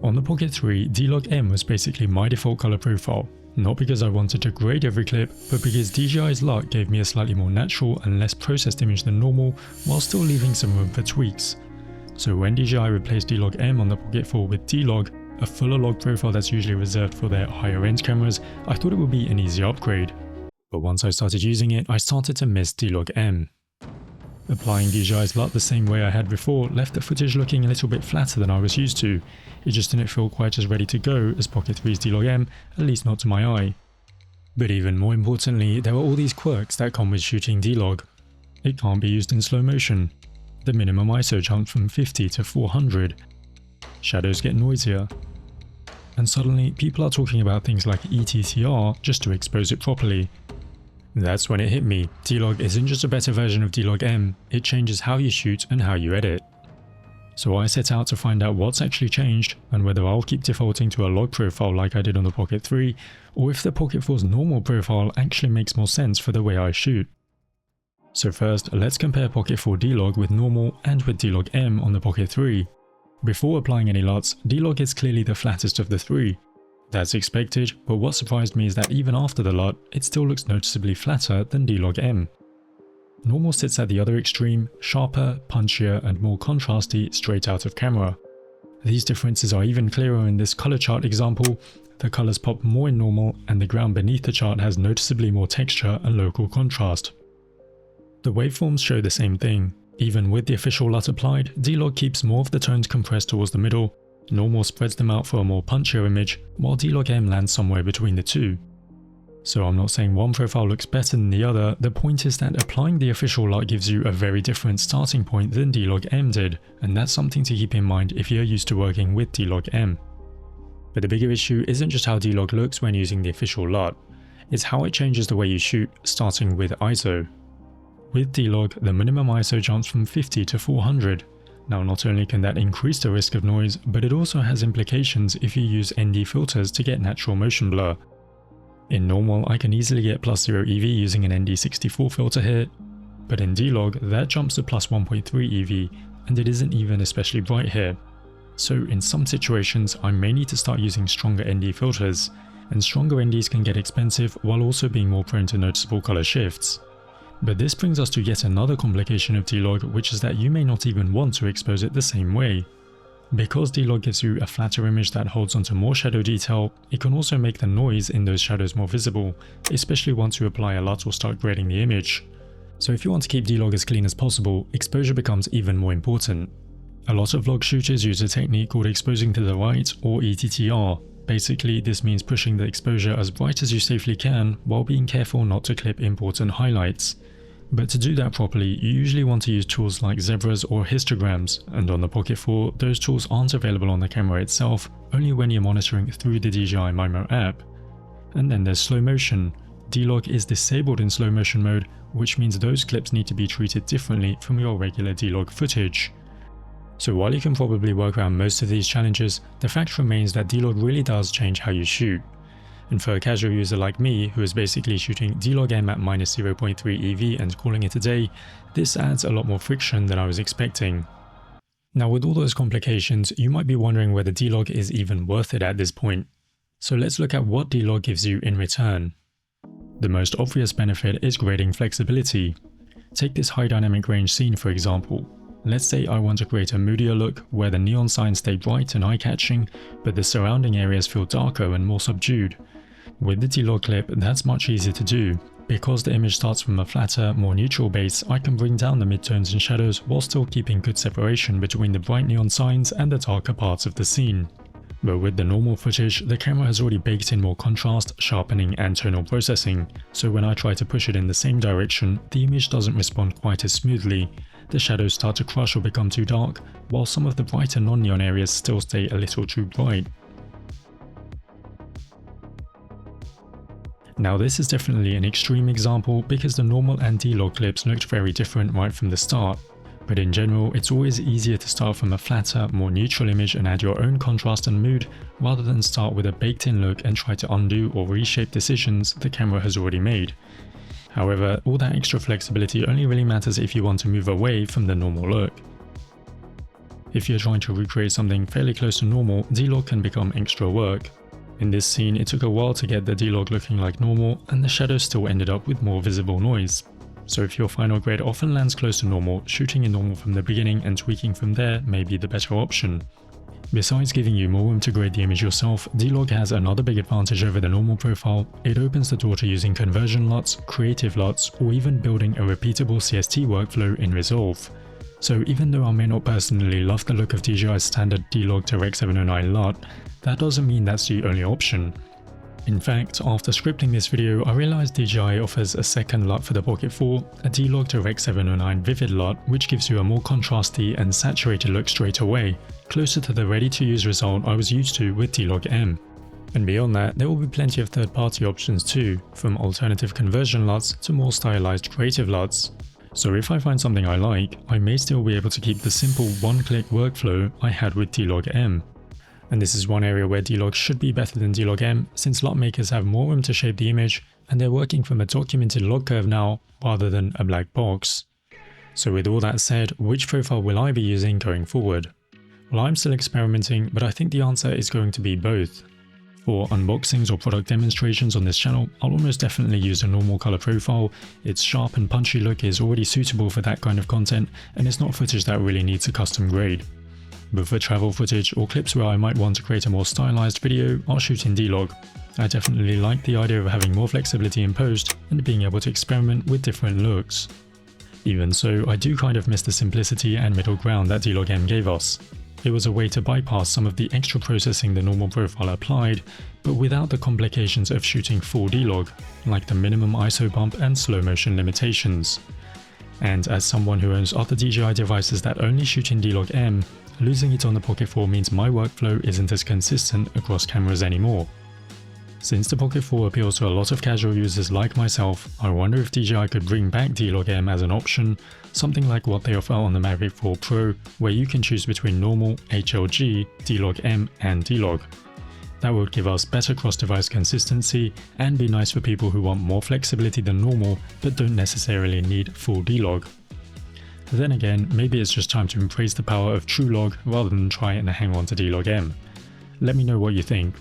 On the Pocket 3, D-Log M was basically my default color profile, not because I wanted to grade every clip, but because DJI's LUT gave me a slightly more natural and less processed image than normal, while still leaving some room for tweaks. So when DJI replaced D-Log M on the Pocket 4 with D-Log, a fuller log profile that's usually reserved for their higher end cameras, I thought it would be an easy upgrade. But once I started using it, I started to miss D-Log M. Applying DJI's LUT the same way I had before left the footage looking a little bit flatter than I was used to. It just didn't feel quite as ready to go as Pocket 3's D-Log M, at least not to my eye. But even more importantly, there were all these quirks that come with shooting D-Log. It can't be used in slow motion. The minimum ISO jumped from 50 to 400. Shadows get noisier. And suddenly, people are talking about things like ETTR just to expose it properly. That's when it hit me. D-Log isn't just a better version of D-Log M, it changes how you shoot and how you edit. So I set out to find out what's actually changed and whether I'll keep defaulting to a log profile like I did on the Pocket 3, or if the Pocket 4's normal profile actually makes more sense for the way I shoot. So first, let's compare Pocket 4 D-Log with normal and with D-Log M on the Pocket 3. Before applying any LUTs, D-Log is clearly the flattest of the three. That's expected, but what surprised me is that even after the LUT, it still looks noticeably flatter than D-Log M. Normal sits at the other extreme, sharper, punchier and more contrasty straight out of camera. These differences are even clearer in this color chart example. The colors pop more in normal and the ground beneath the chart has noticeably more texture and local contrast. The waveforms show the same thing. Even with the official LUT applied, D-Log keeps more of the tones compressed towards the middle. Normal spreads them out for a more punchier image, while D-Log M lands somewhere between the two. So I'm not saying one profile looks better than the other, the point is that applying the official LUT gives you a very different starting point than D-Log M did, and that's something to keep in mind if you're used to working with D-Log M. But the bigger issue isn't just how D-Log looks when using the official LUT, it's how it changes the way you shoot, starting with ISO. With D-Log, the minimum ISO jumps from 50 to 400. Now not only can that increase the risk of noise, but it also has implications if you use ND filters to get natural motion blur. In normal, I can easily get +0 EV using an ND64 filter here, but in D-Log that jumps to +1.3 EV, and it isn't even especially bright here. So in some situations I may need to start using stronger ND filters, and stronger NDs can get expensive while also being more prone to noticeable color shifts. But this brings us to yet another complication of D-Log, which is that you may not even want to expose it the same way. Because D-Log gives you a flatter image that holds onto more shadow detail, it can also make the noise in those shadows more visible, especially once you apply a LUT or start grading the image. So if you want to keep D-Log as clean as possible, exposure becomes even more important. A lot of vlog shooters use a technique called exposing to the right, or ETTR. Basically, this means pushing the exposure as bright as you safely can while being careful not to clip important highlights. But to do that properly, you usually want to use tools like zebras or histograms, and on the Pocket 4, those tools aren't available on the camera itself, only when you're monitoring through the DJI Mimo app. And then there's slow motion. D-Log is disabled in slow motion mode, which means those clips need to be treated differently from your regular D-Log footage. So while you can probably work around most of these challenges, the fact remains that D-Log really does change how you shoot. And for a casual user like me, who is basically shooting D-Log M at -0.3 EV and calling it a day, this adds a lot more friction than I was expecting. Now with all those complications, you might be wondering whether D-Log is even worth it at this point. So let's look at what D-Log gives you in return. The most obvious benefit is grading flexibility. Take this high dynamic range scene for example. Let's say I want to create a moodier look where the neon signs stay bright and eye-catching, but the surrounding areas feel darker and more subdued. With the D-Log clip, that's much easier to do. Because the image starts from a flatter, more neutral base, I can bring down the midtones and shadows while still keeping good separation between the bright neon signs and the darker parts of the scene. But with the normal footage, the camera has already baked in more contrast, sharpening and tonal processing, so when I try to push it in the same direction, the image doesn't respond quite as smoothly. The shadows start to crush or become too dark, while some of the brighter non-neon areas still stay a little too bright. Now this is definitely an extreme example because the normal and D-Log clips looked very different right from the start. But in general, it's always easier to start from a flatter, more neutral image and add your own contrast and mood, rather than start with a baked-in look and try to undo or reshape decisions the camera has already made. However, all that extra flexibility only really matters if you want to move away from the normal look. If you're trying to recreate something fairly close to normal, D-Log can become extra work. In this scene, it took a while to get the D-Log looking like normal, and the shadows still ended up with more visible noise. So if your final grade often lands close to normal, shooting in normal from the beginning and tweaking from there may be the better option. Besides giving you more room to grade the image yourself, D-Log has another big advantage over the normal profile. It opens the door to using conversion LUTs, creative LUTs, or even building a repeatable CST workflow in Resolve. So even though I may not personally love the look of DJI's standard D-Log Direct 709 LUT, that doesn't mean that's the only option. In fact, after scripting this video, I realized DJI offers a second LUT for the Pocket 4, a D-Log Direct 709 Vivid LUT, which gives you a more contrasty and saturated look straight away, closer to the ready-to-use result I was used to with D-Log M. And beyond that, there will be plenty of third-party options too, from alternative conversion LUTs to more stylized creative LUTs. So if I find something I like, I may still be able to keep the simple one-click workflow I had with D-Log M. And this is one area where D-Log should be better than D-Log M, since LUT makers have more room to shape the image, and they're working from a documented log curve now, rather than a black box. So with all that said, which profile will I be using going forward? Well, I'm still experimenting, but I think the answer is going to be both. For unboxings or product demonstrations on this channel, I'll almost definitely use a normal color profile. Its sharp and punchy look is already suitable for that kind of content, and it's not footage that really needs a custom grade. But for travel footage or clips where I might want to create a more stylized video, I'll shoot in D-Log. I definitely like the idea of having more flexibility in post and being able to experiment with different looks. Even so, I do kind of miss the simplicity and middle ground that D-Log M gave us. It was a way to bypass some of the extra processing the normal profile applied, but without the complications of shooting full D-Log, like the minimum ISO bump and slow motion limitations. And as someone who owns other DJI devices that only shoot in D-Log M, losing it on the Pocket 4 means my workflow isn't as consistent across cameras anymore. Since the Pocket 4 appeals to a lot of casual users like myself, I wonder if DJI could bring back D-Log M as an option, something like what they offer on the Mavic 4 Pro, where you can choose between normal, HLG, D-Log M and D-Log. That would give us better cross-device consistency and be nice for people who want more flexibility than normal but don't necessarily need full D-Log. Then again, maybe it's just time to embrace the power of true log rather than try and hang on to D-Log M. Let me know what you think.